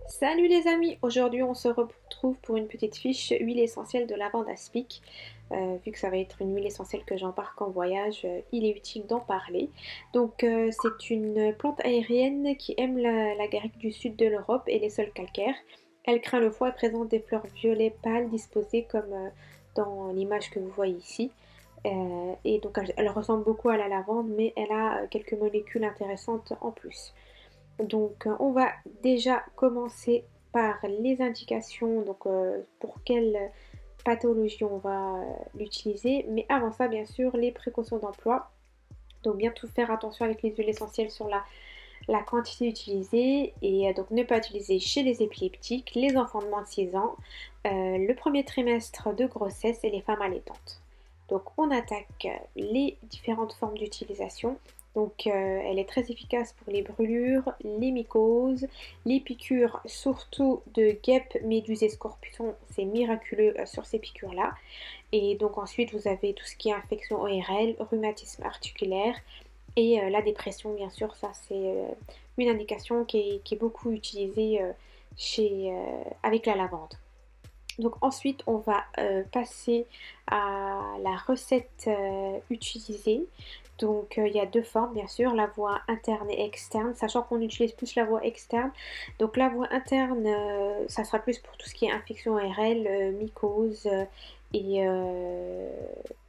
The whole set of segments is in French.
Salut les amis, aujourd'hui on se retrouve pour une petite fiche huile essentielle de lavande aspic. Vu que ça va être une huile essentielle que j'embarque en voyage, il est utile d'en parler. C'est une plante aérienne qui aime la garrigue du sud de l'Europe et les sols calcaires. Elle craint le froid et présente des fleurs violet pâles disposées comme dans l'image que vous voyez ici. Elle ressemble beaucoup à la lavande mais elle a quelques molécules intéressantes en plus. On va déjà commencer par les indications, pour quelle pathologie on va l'utiliser. Mais avant ça, bien sûr, les précautions d'emploi. Donc, bien tout faire attention avec les huiles essentielles sur la quantité utilisée et donc ne pas utiliser chez les épileptiques, les enfants de moins de 6 ans, le premier trimestre de grossesse et les femmes allaitantes. Donc on attaque les différentes formes d'utilisation. Elle est très efficace pour les brûlures, les mycoses, les piqûres, surtout de guêpes, méduses et scorpions. C'est miraculeux sur ces piqûres-là. Et donc ensuite vous avez tout ce qui est infection ORL, rhumatisme articulaire, et la dépression, bien sûr, ça c'est une indication qui est beaucoup utilisée avec la lavande. Donc ensuite, on va passer à la recette utilisée. Il y a deux formes, bien sûr, la voie interne et externe, sachant qu'on utilise plus la voie externe. Donc la voie interne, ça sera plus pour tout ce qui est infection ORL, mycose, et, euh,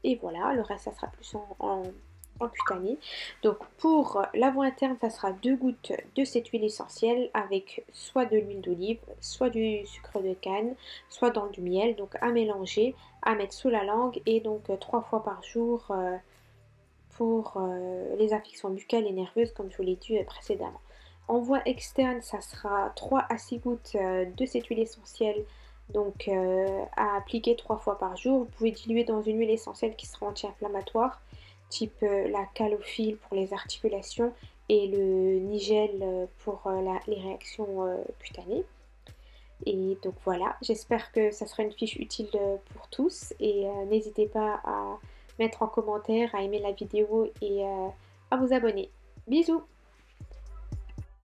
et voilà, le reste, ça sera plus en cutané. Donc pour la voie interne, ça sera 2 gouttes de cette huile essentielle avec soit de l'huile d'olive, soit du sucre de canne, soit dans du miel. Donc à mélanger, à mettre sous la langue et 3 fois par jour pour les affections buccales et nerveuses comme je vous l'ai dit précédemment. En voie externe, ça sera 3 à 6 gouttes de cette huile essentielle à appliquer 3 fois par jour. Vous pouvez diluer dans une huile essentielle qui sera anti-inflammatoire, type la calophylle pour les articulations et le nigel pour les réactions cutanées. Et donc voilà, j'espère que ça sera une fiche utile pour tous et n'hésitez pas à mettre en commentaire, à aimer la vidéo et à vous abonner. Bisous!